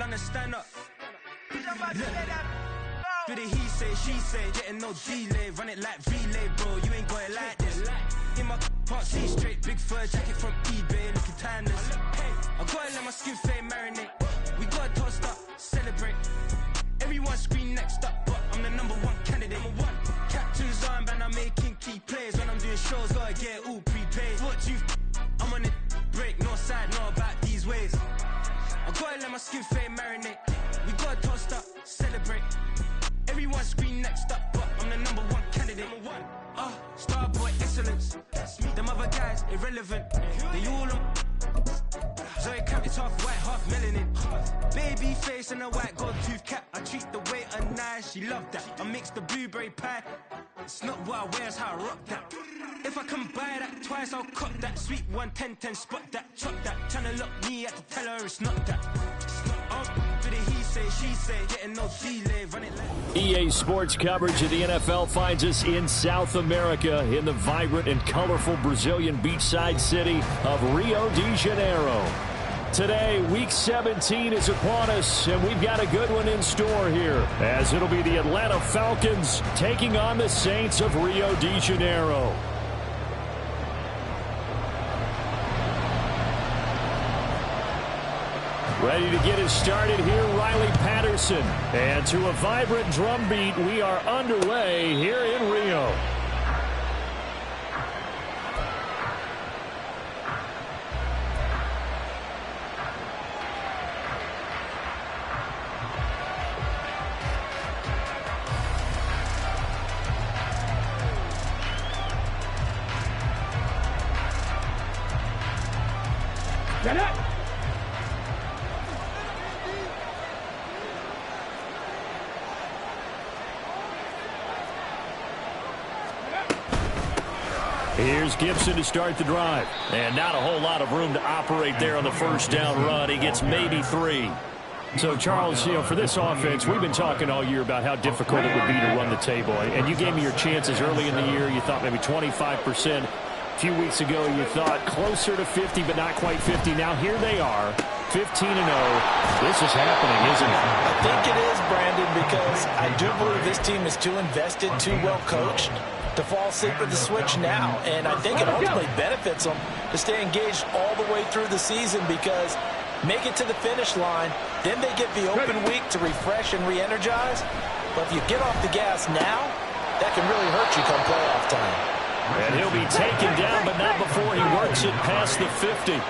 London, stand up. Do the he say, she say, getting no delay. Run it like relay, bro, you ain't got it like this. In my can't see straight, big fur jacket from eBay, looking timeless. I gotta let my skin fade marinate. We gotta toast up, celebrate. Everyone scream next up, but I'm the #1 candidate. Captain's armband, I'm making key plays. When I'm doing shows, gotta get it all prepaid. What you I'm on it, break, no side, know about these ways. I gotta let my skin fade marinate. We gotta toast up, celebrate. Everyone scream next up, but I'm the #1 candidate. Starboy excellence. Them other guys irrelevant. They all on. Zoe Camp is half white, half melanin. Baby face and a white gold tooth cap. I treat the waiter nice, she love that. I mix the blueberry pie. It's not what I wear, it's how I rock that. If I can buy that twice, I'll cut that. Sweet 110, spot that, chop that. Tryna lock me, I have to tell her it's not that. It's not do the he say, she say, getting no delay, run it like EA Sports coverage of the NFL finds us in South America in the vibrant and colorful Brazilian beachside city of Rio de Janeiro. Today, Week 17 is upon us, and we've got a good one in store here, as it'll be the Atlanta Falcons taking on the Saints of Rio de Janeiro. Ready to get us started here, Riley Patterson. And to a vibrant drum beat, we are underway here in Rio. Get it! Here's Gibson to start the drive. And not a whole lot of room to operate there on the first down run. He gets maybe 3. So, Charles, for this offense, we've been talking all year about how difficult it would be to run the table. And you gave me your chances early in the year. You thought maybe 25%. A few weeks ago, you thought closer to 50, but not quite 50. Now, here they are, 15-0. This is happening, isn't it? I think it is, Brandon, because I do believe this team is too invested, too well coached to fall asleep with the switch now. And I think it ultimately benefits them to stay engaged all the way through the season, because make it to the finish line, then they get the open week to refresh and re-energize. But if you get off the gas now, that can really hurt you come playoff time. And he'll be taken down, but not before he works it past the 50.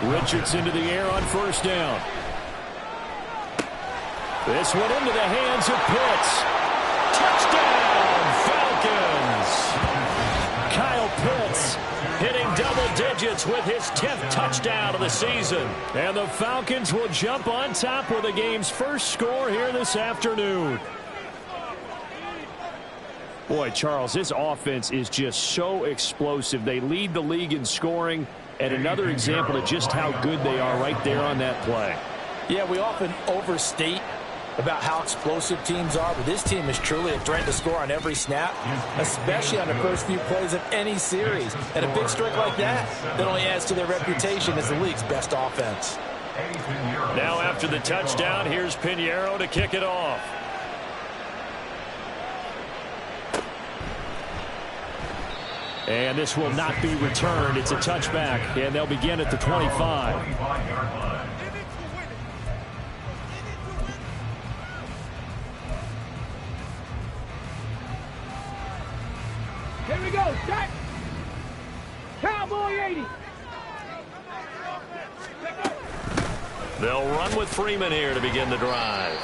Richardson to the air on first down. This one into the hands of Pitts. Touchdown, Falcons! Kyle Pitts hitting double digits with his 10th touchdown of the season. And the Falcons will jump on top with the game's first score here this afternoon. Boy, Charles, this offense is just so explosive. They lead the league in scoring, and another example of just how good they are right there on that play. Yeah, we often overstate about how explosive teams are, but this team is truly a threat to score on every snap, especially on the first few plays of any series. And a big streak like that only adds to their reputation as the league's best offense. Now after the touchdown, here's Pinheiro to kick it off. And this will not be returned. It's a touchback, and they'll begin at the 25. Here we go, set. Cowboy 80. They'll run with Freeman here to begin the drive.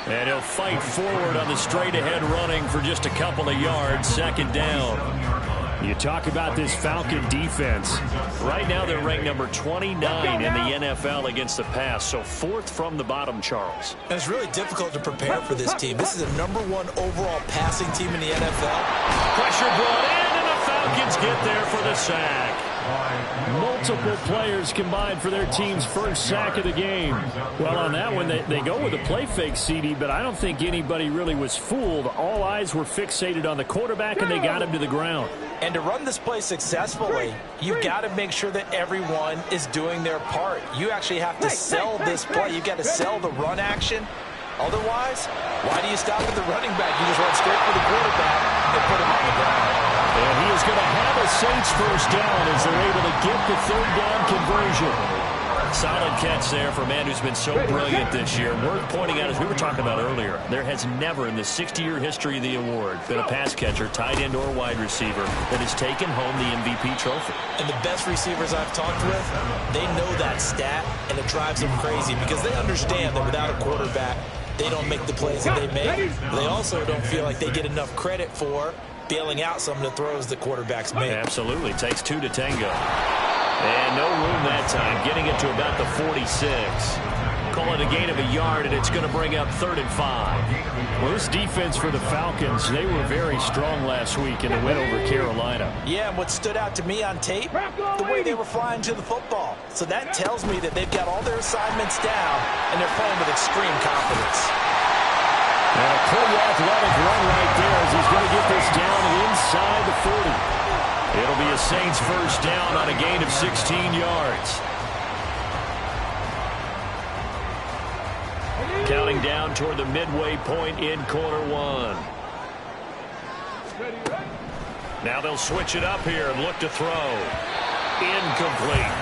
And he'll fight forward on the straight-ahead running for just a couple of yards, second down. You talk about this Falcon defense. Right now they're ranked number 29 in the NFL against the pass, so 4th from the bottom, Charles. And it's really difficult to prepare for this team. This is a #1 overall passing team in the NFL. Pressure brought in, and the Falcons get there for the sack. Multiple players combined for their team's first sack of the game. Well, on that one, they go with a play fake, CD, but I don't think anybody really was fooled. All eyes were fixated on the quarterback, and they got him to the ground. And to run this play successfully, you've got to make sure that everyone is doing their part. You actually have to sell this play. You've got to sell the run action. Otherwise, why do you stop at the running back? You just run straight for the quarterback and put him on the ground. And he is going to have a Saints first down as they're able to get the third down conversion. Solid catch there for a man who's been so brilliant this year. Worth pointing out, as we were talking about earlier, there has never in the 60-year history of the award been a pass catcher, tight end, or wide receiver that has taken home the MVP trophy. And the best receivers I've talked with, they know that stat, and it drives them crazy because they understand that without a quarterback, they don't make the plays that they make. They also don't feel like they get enough credit for bailing out some of the throws the quarterbacks make. Absolutely. Takes two to tango. And no room that time, getting it to about the 46. Call it a gain of a yard, and it's going to bring up 3rd and 5. Well, this defense for the Falcons, they were very strong last week in the win over Carolina. Yeah, and what stood out to me on tape, the way they were flying to the football. So that tells me that they've got all their assignments down, and they're playing with extreme confidence. And a pretty athletic run right there as he's going to get this down inside the 40. It'll be a Saints first down on a gain of 16 yards. Counting down toward the midway point in quarter one. Now they'll switch it up here and look to throw. Incomplete.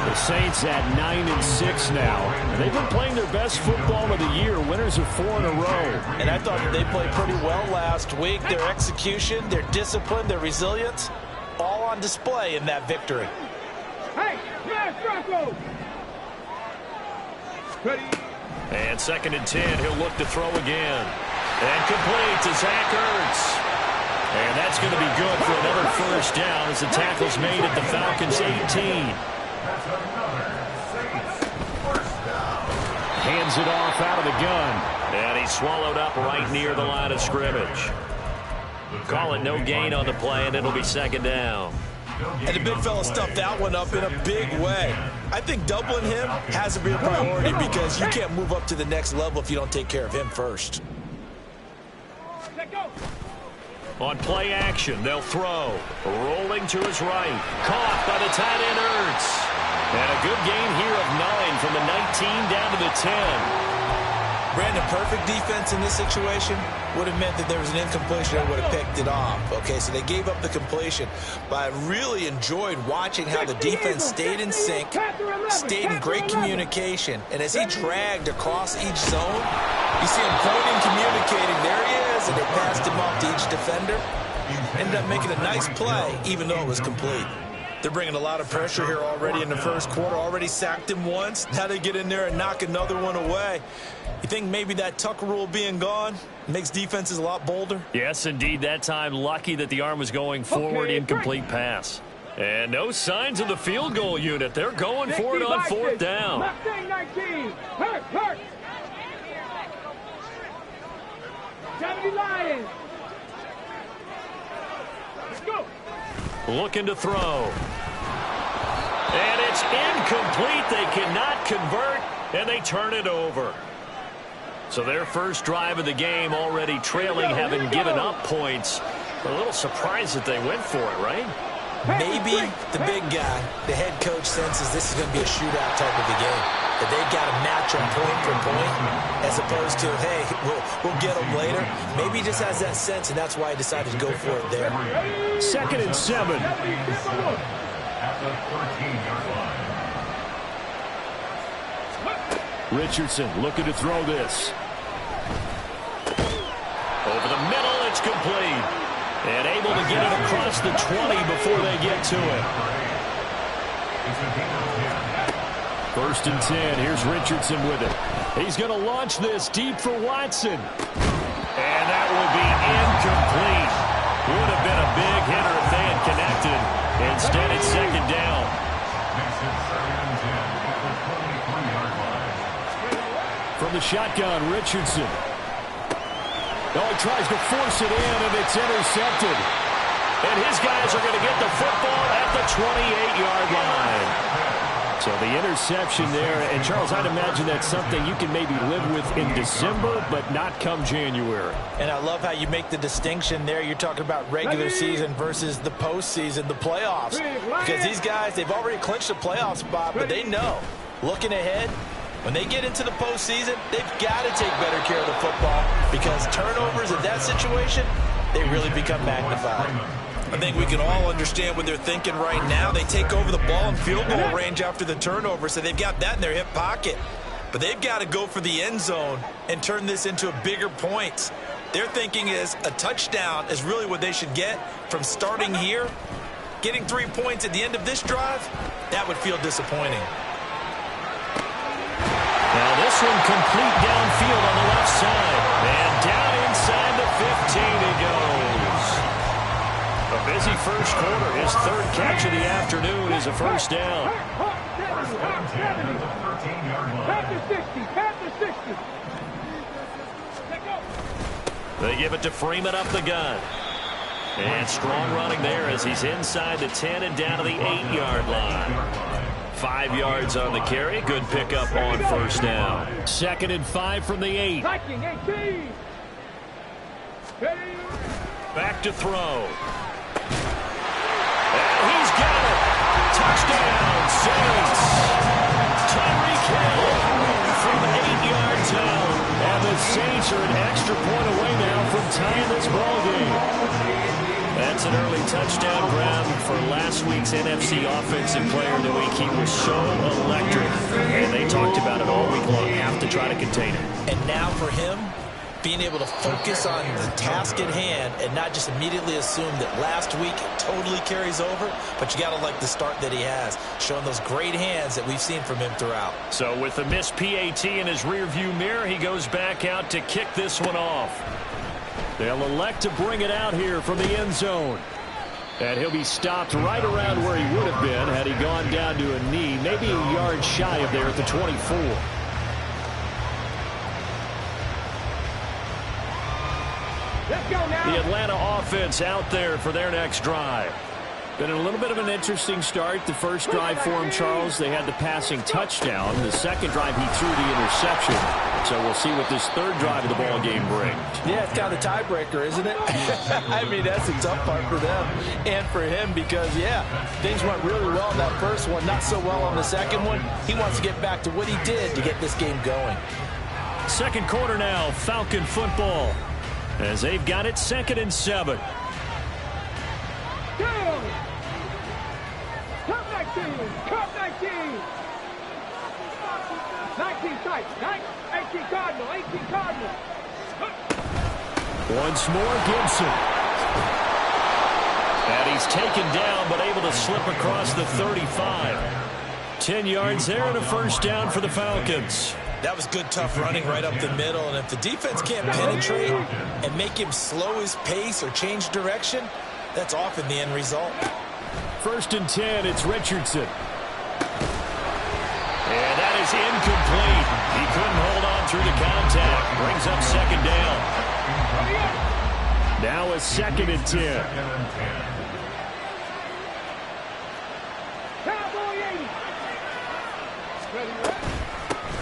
The Saints at 9-6 now. They've been playing their best football of the year. Winners of 4 in a row. And I thought that they played pretty well last week. Their execution, their discipline, their resilience, all on display in that victory. Hey, yes, Rocco. Ready. And 2nd and 10. He'll look to throw again. And complete to Zach Ertz. And that's going to be good for another first down as the tackle's made at the Falcons' 18. Hands it off out of the gun. And he's swallowed up right near the line of scrimmage. Call it no gain on the play, and it'll be 2nd down. And the big fella stuffed that one up in a big way. I think doubling him has to be a priority because you can't move up to the next level if you don't take care of him first. On play action, they'll throw. Rolling to his right. Caught by the tight end Ertz. And a good gain here of 9 from the 19 down to the 10. Brandon, perfect defense in this situation would have meant that there was an incompletion and would have picked it off. Okay, so they gave up the completion. But I really enjoyed watching how the defense stayed in sync, stayed in great communication. And as he dragged across each zone, you see him pointing, communicating. There he is, and they passed him off to each defender. Ended up making a nice play, even though it was complete. They're bringing a lot of pressure here already in the first quarter. Already sacked him once. Now they get in there and knock another one away. You think maybe that Tucker rule being gone makes defenses a lot bolder? Yes, indeed. That time, lucky that the arm was going forward. Incomplete pass. And no signs of the field goal unit. They're going for it on 4th down. Mustang 19. Hurt. 70 Lions. Let's go. Looking to throw. And it's incomplete. They cannot convert, and they turn it over. So their first drive of the game already trailing, having given up points. A little surprised that they went for it, right? Maybe the big guy, the head coach, senses this is going to be a shootout type of a game. That they've got to match them point for point as opposed to, hey, we'll get them later. Maybe he just has that sense, and that's why he decided to go for it there. 2nd and 7. Richardson looking to throw this. Over the middle, it's complete. And able to get it across the 20 before they get to it. 1st and 10. Here's Richardson with it. He's going to launch this deep for Watson. And that will be incomplete. Would have been a big hitter if they had connected. Instead, it's 2nd down. From the shotgun, Richardson. Oh, he tries to force it in, and it's intercepted. And his guys are going to get the football at the 28-yard line. So the interception there, and Charles, I'd imagine that's something you can maybe live with in December, but not come January. And I love how you make the distinction there. You're talking about regular season versus the postseason, the playoffs. Because these guys, they've already clinched a playoff spot, but they know, looking ahead, when they get into the postseason, they've got to take better care of the football because turnovers in that situation, they really become magnified. I think we can all understand what they're thinking right now. They take over the ball in field goal range after the turnover, so they've got that in their hip pocket. But they've got to go for the end zone and turn this into a bigger points. Their thinking is a touchdown is really what they should get from starting here. Getting 3 points at the end of this drive, that would feel disappointing. Now this one complete downfield on the left side. And down inside the 15 he goes. A busy first quarter. His third catch of the afternoon is a first down. They give it to Freeman up the gun. And strong running there as he's inside the 10 and down to the 8-yard line. 5 yards on the carry. Good pickup on first down. 2nd and 5 from the 8. Back to throw. And he's got it. Touchdown, Saints. Tyreek Hill from 8 yards out. And the Saints are an extra point away now from tying this ball game. That's an early touchdown grab for last week's NFC Offensive Player of the Week. He was so electric, and they talked about it all week long. Have to try to contain it. And now for him, being able to focus on the task at hand and not just immediately assume that last week totally carries over, but you got to like the start that he has, showing those great hands that we've seen from him throughout. So with the missed PAT in his rearview mirror, he goes back out to kick this one off. They'll elect to bring it out here from the end zone. And he'll be stopped right around where he would have been had he gone down to a knee, maybe a yard shy of there at the 24. Let's go now. The Atlanta offense out there for their next drive. Been a little bit of an interesting start. The first drive for him, Charles, they had the passing touchdown. The second drive, he threw the interception. So we'll see what this third drive of the ball game brings. Yeah, it's kind of the tiebreaker, isn't it? I mean, that's a tough part for them and for him because, yeah, things went really well in that first one, not so well on the second one. He wants to get back to what he did to get this game going. Second quarter now, Falcon football, as they've got it 2nd and 7. Top 19. Top 19. 19 tight. 18 Cardinal. 18 Cardinal. Once more, Gibson. And he's taken down, but able to slip across the 35. 10 yards there and a first down for the Falcons. That was good, tough running right up the middle. And if the defense can't penetrate and make him slow his pace or change direction, that's often the end result. 1st and 10, it's Richardson. And that is incomplete. He couldn't hold on through the contact. Brings up 2nd down. Now a 2nd and 10.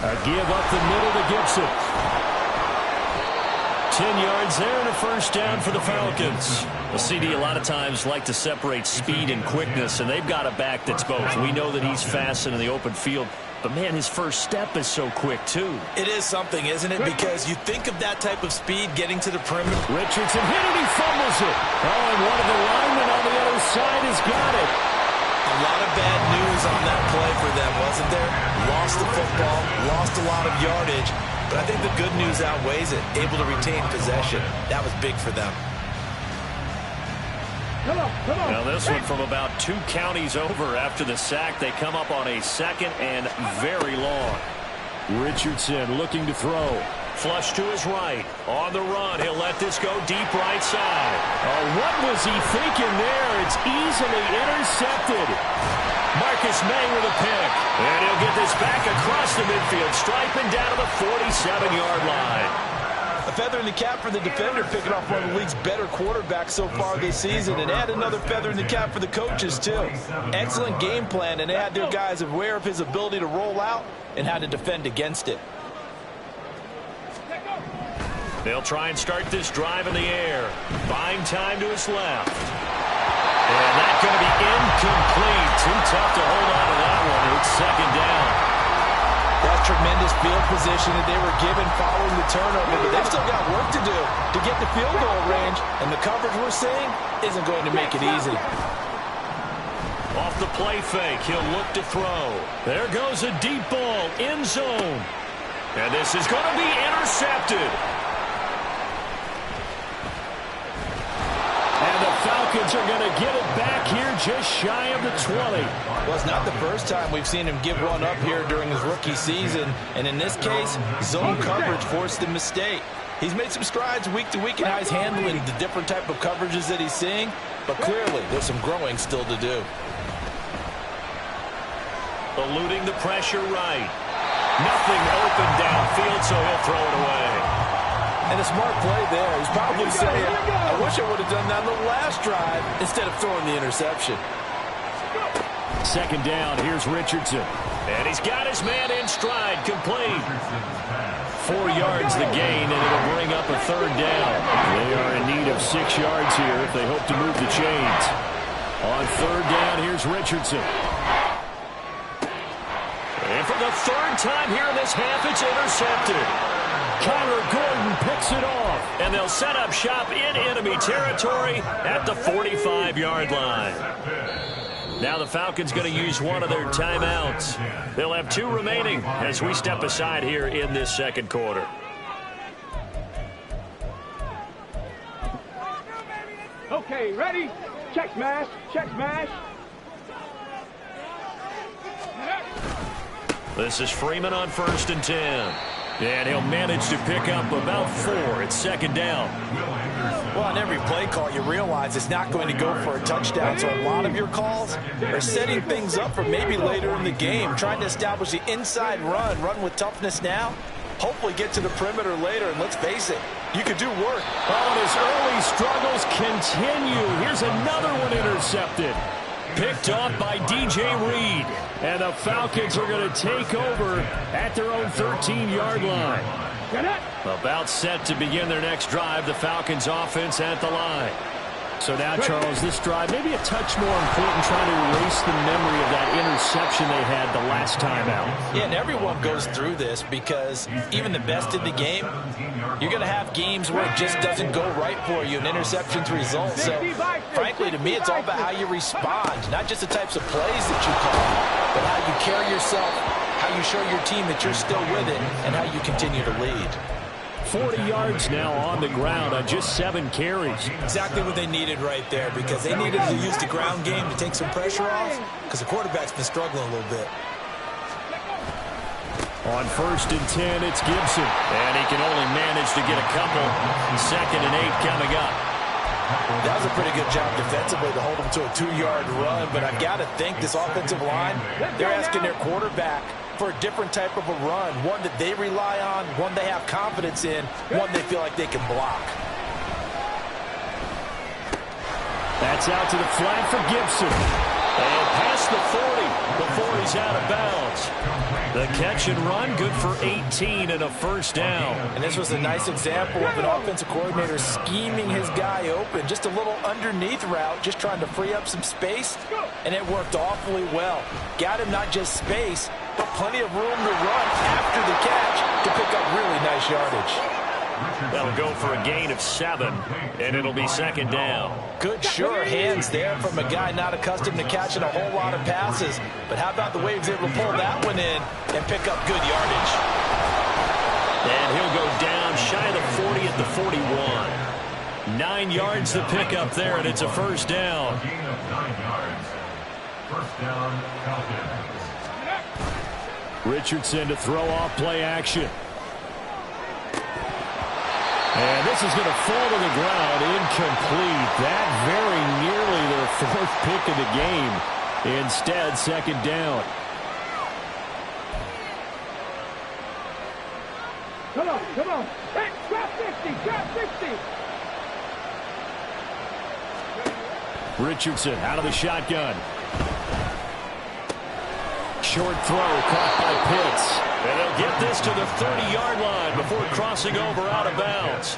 A give up the middle to Gibson. 10 yards there and a first down for the Falcons. The CD a lot of times like to separate speed and quickness, and they've got a back that's both. We know that he's fast in the open field, but, man, his first step is so quick, too. It is something, isn't it? Because you think of that type of speed getting to the perimeter. Richardson hit it, he fumbles it. Oh, and one of the linemen on the other side has got it. A lot of bad news on that play for them, wasn't there? Lost the football, lost a lot of yardage, but I think the good news outweighs it. Able to retain possession. That was big for them. Come on. Now this one from about 2 counties over after the sack. They come up on a 2nd and very long. Richardson looking to throw. Flush to his right. On the run. He'll let this go deep right side. Oh, what was he thinking there? It's easily intercepted. Marcus May with a pick. And he'll get this back across the midfield stripe and down to the 47-yard line. A feather in the cap for the defender, picking off one of the league's better quarterbacks so far this season, and add another feather in the cap for the coaches, too. Excellent game plan, and they had their guys aware of his ability to roll out and how to defend against it. They'll try and start this drive in the air. Buying time to his left. And that's going to be incomplete. Too tough to hold on to that one. It's second down. That's tremendous field position that they were given following the turnover, but they've still got work to do to get the field goal range, and the coverage we're seeing isn't going to make it easy. Off the play fake, he'll look to throw. There goes a deep ball, end zone. And this is going to be intercepted. And the Falcons are going to get it back here just shy of the 20. Well, it's not the first time we've seen him give one up here during his rookie season. And in this case, zone coverage forced the mistake. He's made some strides week to week in how he's handling the different type of coverages that he's seeing. But clearly, there's some growing still to do. Eluding the pressure right. Nothing open downfield, so he'll throw it away. And a smart play there. He's probably saying, I wish I would have done that on the last drive instead of throwing the interception. Second down, here's Richardson. And he's got his man in stride, complete. 4 yards the gain, and it'll bring up a third down. They are in need of 6 yards here if they hope to move the chains. On third down, here's Richardson. And for the third time here in this half, it's intercepted. Kyler Gordon picks it off, and they'll set up shop in enemy territory at the 45-yard line. Now the Falcons going to use one of their timeouts. They'll have 2 remaining as we step aside here in this second quarter. Okay, ready? Check smash, check smash. This is Freeman on 1st and 10. And he'll manage to pick up about 4. It's second down. Well, on every play call, you realize it's not going to go for a touchdown. So a lot of your calls are setting things up for maybe later in the game, trying to establish the inside run with toughness now, hopefully get to the perimeter later. And let's face it, you could do work. Oh, and his early struggles continue. Here's another one intercepted. Picked off by DJ Reed. And the Falcons are going to take over at their own 13-yard line. About set to begin their next drive, the Falcons offense at the line. So now, Charles, this drive maybe a touch more important, trying to erase the memory of that interception they had the last time out. Yeah, and everyone goes through this because even the best in the game, you're going to have games where it just doesn't go right for you, and interceptions result. So, frankly, to me, it's all about how you respond, not just the types of plays that you call, but how you carry yourself, how you show your team that you're still with it, and how you continue to lead. 40 yards now on the ground on just 7 carries. Exactly what they needed right there, because they needed to use the ground game to take some pressure off, because the quarterback's been struggling a little bit. On 1st and 10, it's Gibson. And he can only manage to get a couple. 2nd and 8 coming up. That was a pretty good job defensively to hold them to a 2-yard run, but I've got to think this offensive line, they're asking their quarterback for a different type of a run, one that they rely on, one they have confidence in, one they feel like they can block. That's out to the flat for Gibson. And past the 40 before he's out of bounds. The catch and run, good for 18 and a first down. And this was a nice example of an offensive coordinator scheming his guy open. Just a little underneath route, just trying to free up some space, and it worked awfully well. Got him not just space, but plenty of room to run after the catch to pick up really nice yardage. That'll go for a gain of 7, and it'll be second down. Good, sure hands there from a guy not accustomed to catching a whole lot of passes. But how about the way he was able to pull that one in and pick up good yardage? And he'll go down shy of the 40 at the 41. 9 yards to pick up there, and it's a first down. Richardson to throw off play action. And this is going to fall to the ground, incomplete. That very nearly their 4th pick of the game. Instead, second down. Come on, come on. Hey, drop 50, drop 50. Richardson out of the shotgun. Short throw caught by Pitts. And they'll get this to the 30-yard line before crossing over out of bounds.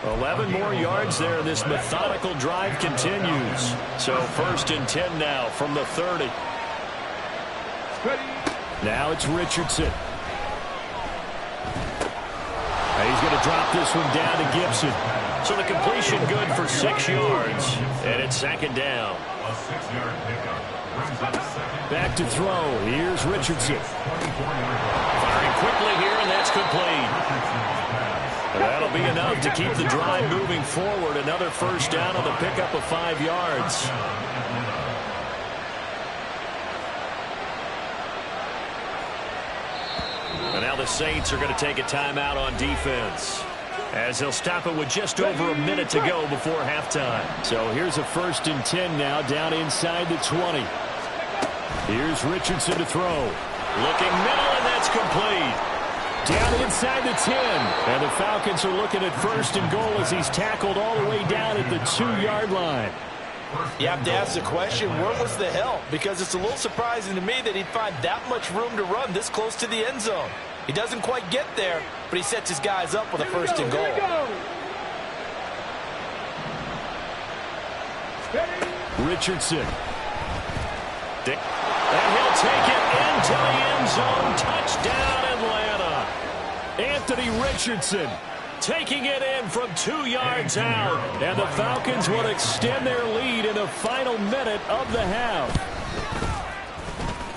11 more yards there, and this methodical drive continues. So 1st and 10 now from the 30. Now it's Richardson. And he's going to drop this one down to Gibson. So the completion good for 6 yards, and it's 2nd down. Back to throw. Here's Richardson. Firing quickly here, and that's complete. That'll be enough to keep the drive moving forward. Another 1st down on the pickup of 5 yards. And now the Saints are going to take a timeout on defense, as they'll stop it with just over a minute to go before halftime. So here's a 1st and 10 now, down inside the 20. Here's Richardson to throw. Looking middle, and that's complete. Down inside the 10. And the Falcons are looking at 1st and goal as he's tackled all the way down at the 2-yard line. You have to ask the question, where was the help? Because it's a little surprising to me that he'd find that much room to run this close to the end zone. He doesn't quite get there, but he sets his guys up with a 1st and goal. Richardson. And he'll take it into the end zone. Touchdown, Atlanta. Anthony Richardson taking it in from 2 yards out. And the Falcons will extend their lead in the final minute of the half.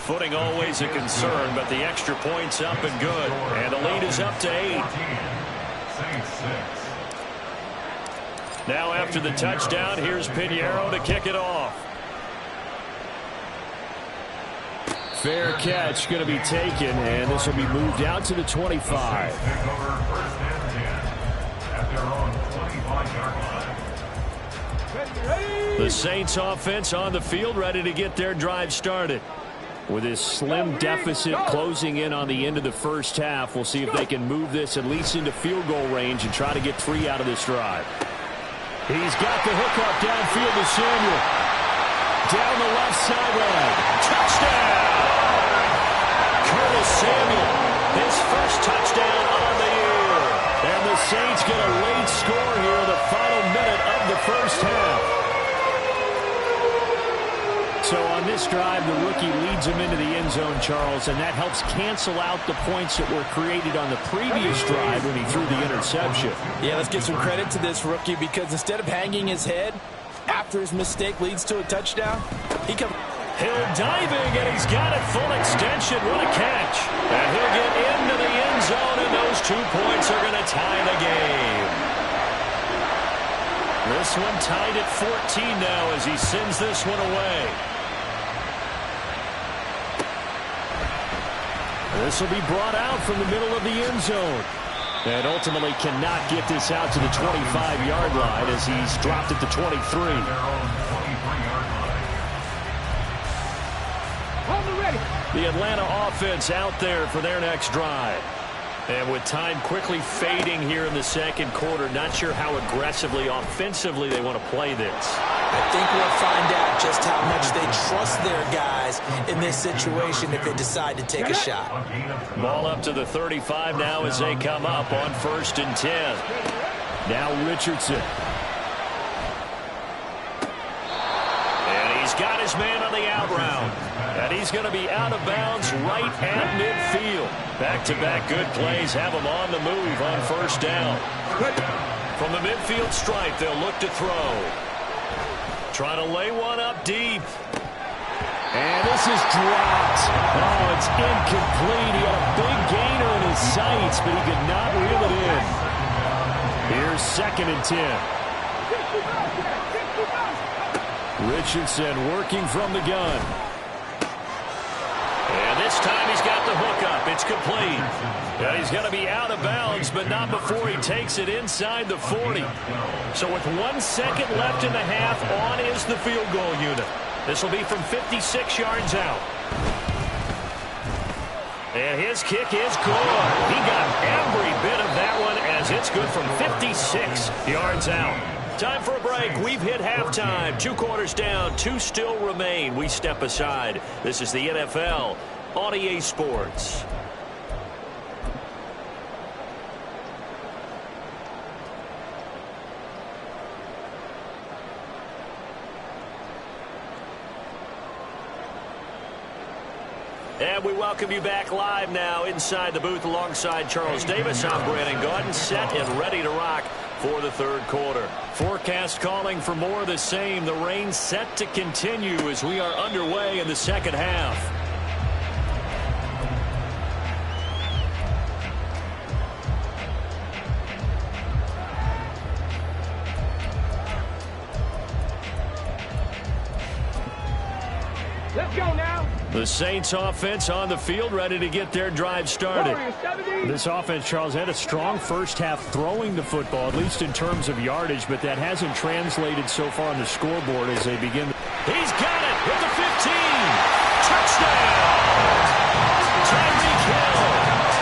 Footing always a concern, but the extra point's up and good. And the lead is up to 8. Now after the touchdown, here's Pinheiro to kick it off. Fair catch going to be taken, and this will be moved out to the 25. The Saints offense on the field, ready to get their drive started. With this slim deficit closing in on the end of the first half, we'll see if they can move this at least into field goal range and try to get 3 out of this drive. He's got the hookup downfield to Samuel. Down the left sideline. Touchdown! Curtis Samuel, his first touchdown on the year. And the Saints get a late score here in the final minute of the first half. So on this drive, the rookie leads him into the end zone, Charles, and that helps cancel out the points that were created on the previous drive when he threw the interception. Yeah, let's give some credit to this rookie, because instead of hanging his head after his mistake leads to a touchdown, he comes... Hill diving, and he's got it full extension. What a catch. And he'll get into the end zone, and those 2 points are going to tie the game. This one tied at 14 now as he sends this one away. This will be brought out from the middle of the end zone. And ultimately cannot get this out to the 25-yard line as he's dropped at the 23. The Atlanta offense out there for their next drive. And with time quickly fading here in the second quarter, not sure how aggressively, offensively they want to play this. I think we'll find out just how much they trust their guys in this situation if they decide to take a shot. Ball up to the 35 now as they come up on 1st and 10. Now Richardson. And he's got his man on the out route. And he's going to be out of bounds right at midfield. Back-to-back good plays have him on the move on 1st down. From the midfield stripe, they'll look to throw. Trying to lay one up deep. And this is dropped. Oh, it's incomplete. He had a big gainer in his sights, but he could not reel it in. Here's 2nd and 10. Richardson working from the gun. And this time he's got the hookup. It's complete. And he's going to be out of bounds, but not before he takes it inside the 40. So with 1 second left in the half, on is the field goal unit. This will be from 56 yards out. And his kick is good. He got every bit as it's good from 56 yards out. Time for a break. We've hit halftime. 2 quarters down, 2 still remain. We step aside. This is the NFL on EA Sports. And we welcome you back live now inside the booth alongside Charles Davis. I'm Brandon Gaudin, set and ready to rock for the third quarter. Forecast calling for more of the same. The rain set to continue as we are underway in the second half. Let's go now. The Saints offense on the field, ready to get their drive started. This offense, Charles, had a strong first half throwing the football, at least in terms of yardage, but that hasn't translated so far on the scoreboard as they begin. He's got it at the 15. Touchdown! Tyreek Hill,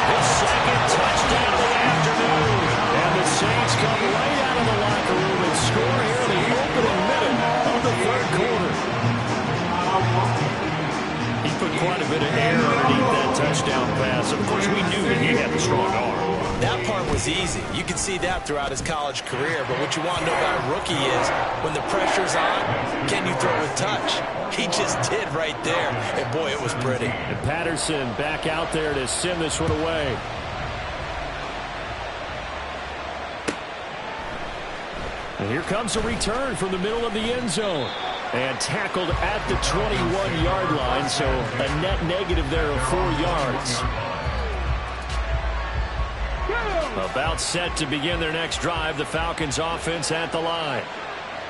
his second touchdown of the afternoon. And the Saints come right out of the locker room and score here in the opening minute of the third quarter. He put quite a bit of air underneath that touchdown pass. Of course, we knew that he had the strong arm. That part was easy. You can see that throughout his college career. But what you want to know about a rookie is when the pressure's on, can you throw with touch? He just did right there. And, boy, it was pretty. And Patterson back out there to send this one away. And here comes a return from the middle of the end zone. And tackled at the 21-yard line, so a net negative there of 4 yards. About set to begin their next drive, the Falcons offense at the line.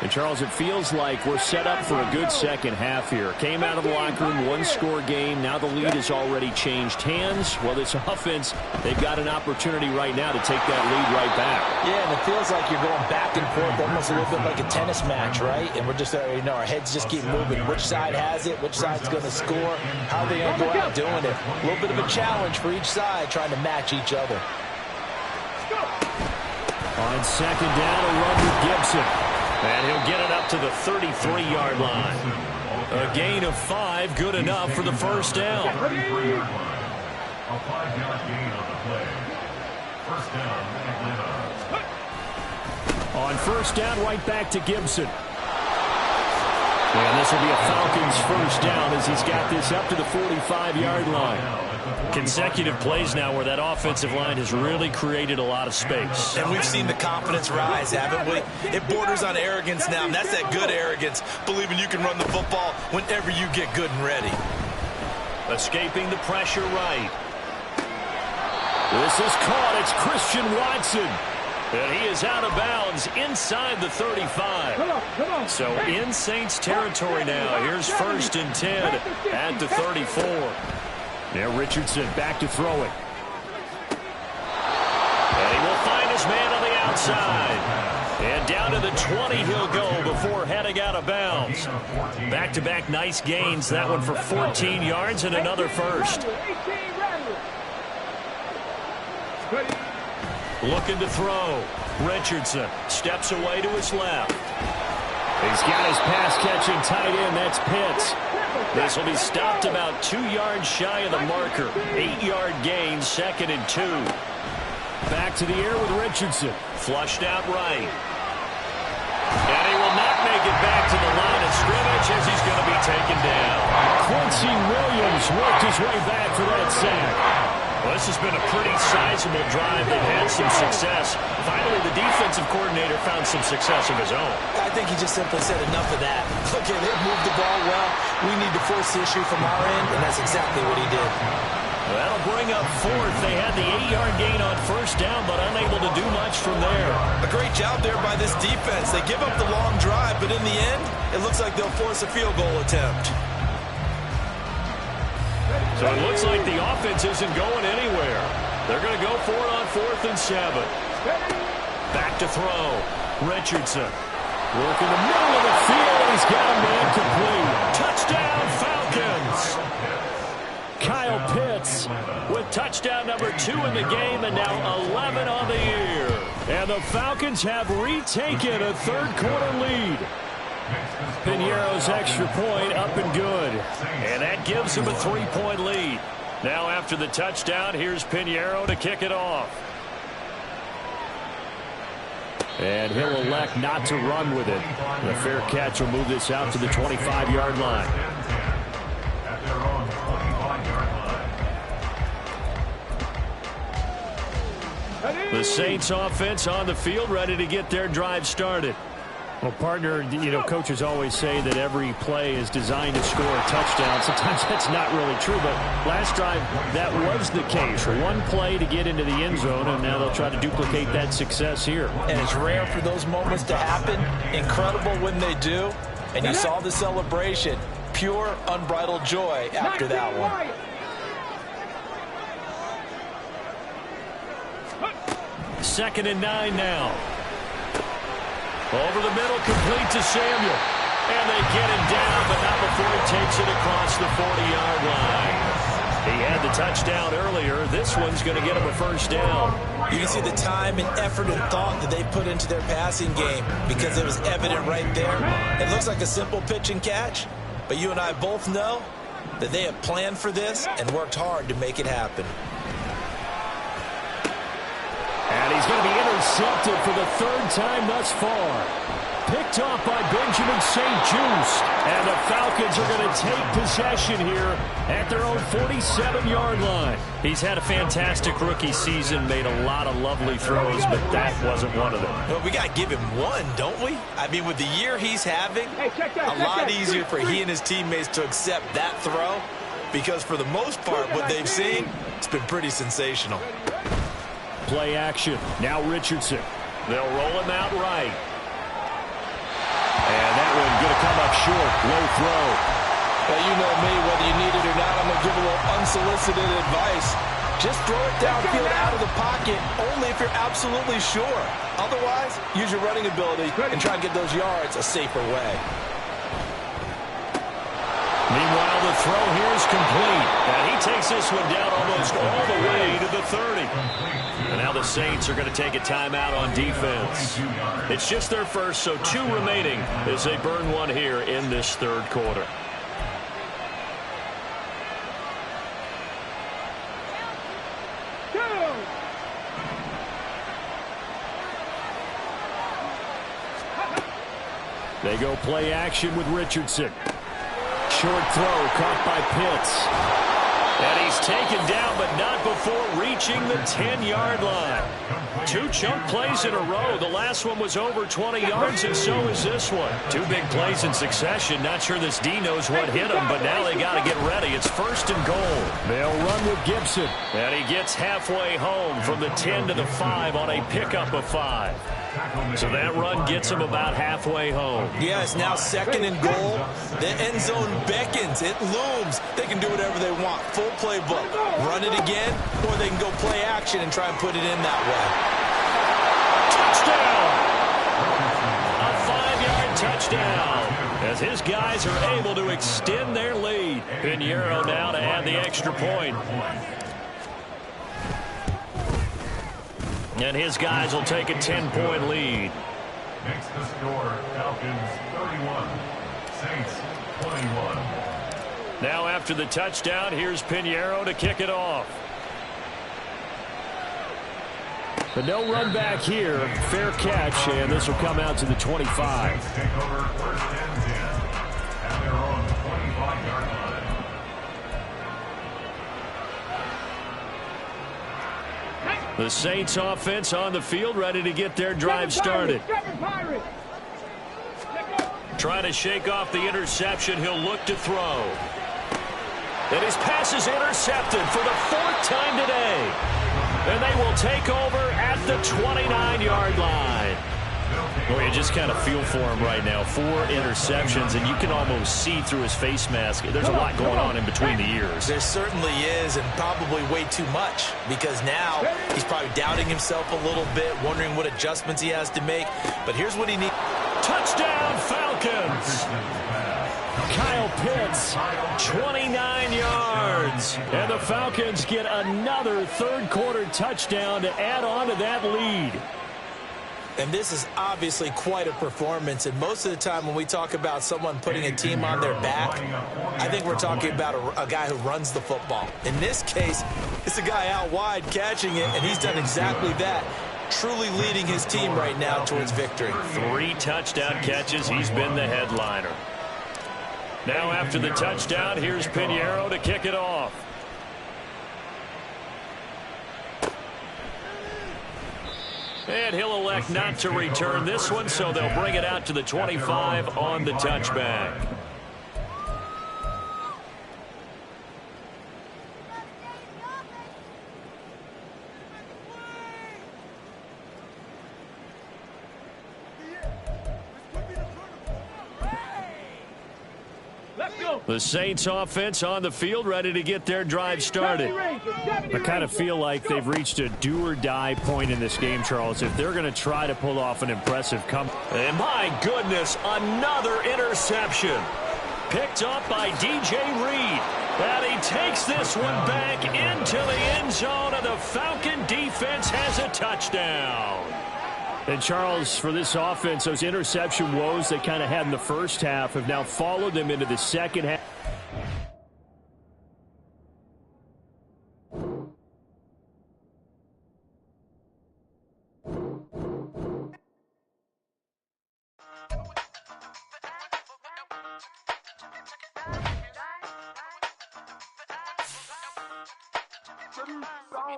And, Charles, it feels like we're set up for a good second half here. Came out of the locker room, 1-score game. Now the lead has already changed hands. Well, this offense, they've got an opportunity right now to take that lead right back. Yeah, and it feels like you're going back and forth, almost a little bit like a tennis match, right? And we're just, our heads just keep moving. Which side has it? Which side's going to score? How are they going to go out doing it? A little bit of a challenge for each side, trying to match each other. On second down, a run with Gibson. And he'll get it up to the 33-yard line. A gain of 5, good enough for the first down. A 5-yard gain on the play. First down, Atlanta. On first down, right back to Gibson. And this will be a Falcons first down as he's got this up to the 45-yard line. Consecutive plays now where that offensive line has really created a lot of space. And we've seen the confidence rise, haven't we? It borders on arrogance now, and that's that good arrogance, believing you can run the football whenever you get good and ready. Escaping the pressure right. This is caught. It's Christian Watson. And he is out of bounds inside the 35. So in Saints territory now. Here's 1st and 10 at the 34. Now Richardson back to throw it. And he will find his man on the outside. And down to the 20 he'll go before heading out of bounds. Back-to-back nice gains. That one for 14 yards and another first. Looking to throw. Richardson steps away to his left. He's got his pass-catching tight end. That's Pitts. This will be stopped about 2 yards shy of the marker. 8-yard gain, 2nd and 2. Back to the air with Richardson. Flushed out right. And he will not make it back to the line of scrimmage as he's going to be taken down. Quincy Williams worked his way back for that sack. Well, this has been a pretty sizable drive. They've had some success. Finally, the defensive coordinator found some success of his own. I think he just simply said enough of that. Okay, they've moved the ball well. We need to force the issue from our end, and that's exactly what he did. Well, that'll bring up 4th. They had the 8-yard gain on first down, but unable to do much from there. A great job there by this defense. They give up the long drive, but in the end, it looks like they'll force a field goal attempt. So it looks like the offense isn't going anywhere. They're going to go for it on 4th and 7. Back to throw. Richardson. Work in the middle of the field. He's got a man complete. Touchdown, Falcons. Kyle Pitts with touchdown number 2 in the game and now 11 on the year. And the Falcons have retaken a third-quarter lead. Piñeiro's extra point up and good. And that gives him a 3-point lead. Now after the touchdown, here's Piñeiro to kick it off. And he'll elect not to run with it. The fair catch will move this out to the 25-yard line. At their own 25-yard line. The Saints offense on the field, ready to get their drive started. Well, partner, coaches always say that every play is designed to score a touchdown. Sometimes that's not really true, but last drive, that was the case. One play to get into the end zone, and now they'll try to duplicate that success here. And it's rare for those moments to happen. Incredible when they do. And you saw the celebration. Pure, unbridled joy after that one. 2nd and 9 now. Over the middle, complete to Samuel. And they get him down, but not before he takes it across the 40-yard line. He had the touchdown earlier. This one's going to get him a first down. You can see the time and effort and thought that they put into their passing game because it was evident right there. It looks like a simple pitch and catch, but you and I both know that they have planned for this and worked hard to make it happen. And he's going to be intercepted for the 3rd time thus far. Picked off by Benjamin St. Juste. And the Falcons are going to take possession here at their own 47-yard line. He's had a fantastic rookie season, made a lot of lovely throws, but that wasn't one of them. Well, we got to give him one, don't we? I mean, with the year he's having, a lot easier for he and his teammates to accept that throw because for the most part, what they've seen, it's been pretty sensational. Play action. Now Richardson. They'll roll him out right. And that one going to come up short. Low throw. Well, you know me, whether you need it or not, I'm going to give a little unsolicited advice. Just throw it downfield out of the pocket, only if you're absolutely sure. Otherwise, use your running ability and try and get those yards a safer way. Meanwhile, the throw here is complete. And he takes this one down almost all the way to the 30. And now the Saints are going to take a timeout on defense. It's just their first, so 2 remaining as they burn one here in this 3rd quarter. They go play action with Richardson. Short throw caught by Pitts. And he's taken down, but not before reaching the 10-yard line. 2 chunk plays in a row. The last one was over 20 yards, and so is this one. 2 big plays in succession. Not sure this D knows what hit him, but now they got to get ready. It's 1st and goal. They'll run with Gibson. And he gets halfway home from the 10 to the 5 on a pickup of 5. So that run gets him about halfway home. Yeah, it's now 2nd and goal. The end zone beckons. It looms. They can do whatever they want. Full playbook. Run it again, or they can go play action and try and put it in that way. Touchdown! A 5-yard touchdown as his guys are able to extend their lead. Piñeiro now to add the extra point. And his guys will take a 10-point lead. Makes the score Falcons 31, Saints 21. Now after the touchdown, here's Piñeiro to kick it off. But no run back here. Fair catch, and this will come out to the 25. Saints take over 1st and 10 at their own 25-yard line. The Saints offense on the field, ready to get their drive started. Trying to shake off the interception. He'll look to throw. And his pass is intercepted for the 4th time today. And they will take over at the 29-yard line. Well, you just kind of feel for him right now. 4 interceptions, and you can almost see through his face mask. There's a lot going on in between the ears. There certainly is, and probably way too much, because now he's probably doubting himself a little bit, wondering what adjustments he has to make. But here's what he needs. Touchdown, Falcons! Kyle Pitts, 29 yards. And the Falcons get another 3rd quarter touchdown to add on to that lead. And this is obviously quite a performance. And most of the time when we talk about someone putting a team on their back, I think we're talking about a guy who runs the football. In this case, it's a guy out wide catching it, and he's done exactly that, truly leading his team right now towards victory. 3 touchdown catches. He's been the headliner. Now after the touchdown, here's Pinheiro to kick it off. And he'll elect not to return this one, so they'll bring it out to the 25 on the touchback. The Saints offense on the field, ready to get their drive started. I kind of feel like they've reached a do-or-die point in this game, Charles, if they're going to try to pull off an impressive comeback. And my goodness, another interception. Picked up by DJ Reed. And he takes this one back into the end zone, and the Falcon defense has a touchdown. And, Charles, for this offense, those interception woes they kind of had in the first half have now followed them into the second half.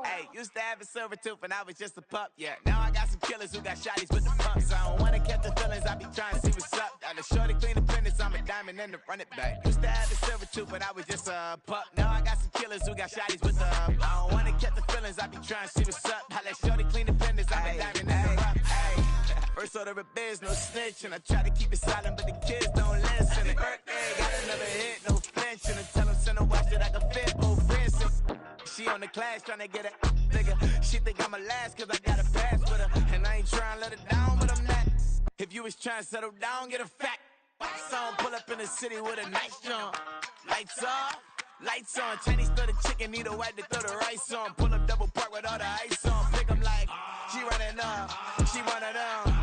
Hey, used to have a silver tooth and I was just a pup, yeah. Now I got some killers who got shotties with the pumps. I don't wanna catch the feelings, I be trying to see what's up. Got a shorty clean the business, I'm a diamond and to run it back. Used to have a silver tooth but I was just a pup. Now I got some killers who got shotties with the I don't wanna catch the feelings, I be trying to see what's up. I let shorty clean the business, I'm a diamond and to run it. First order of biz, no snitch, and I try to keep it silent, but the kids don't listen. And birthday, got another hit, no flinch, and I tell them send a watch that I can fit, oh Vincent. She on the class trying to get a nigga. She think I'm a last cause I got a pass with her. And I ain't trying to let her down, but I'm not. If you was trying to settle down, get a fact. Song pull up in the city with a nice jump. Lights off, lights on. Chinese throw the chicken, need a wipe to throw the rice on. Pull up double park with all the ice on. Pick 'em like, she running up, she running up.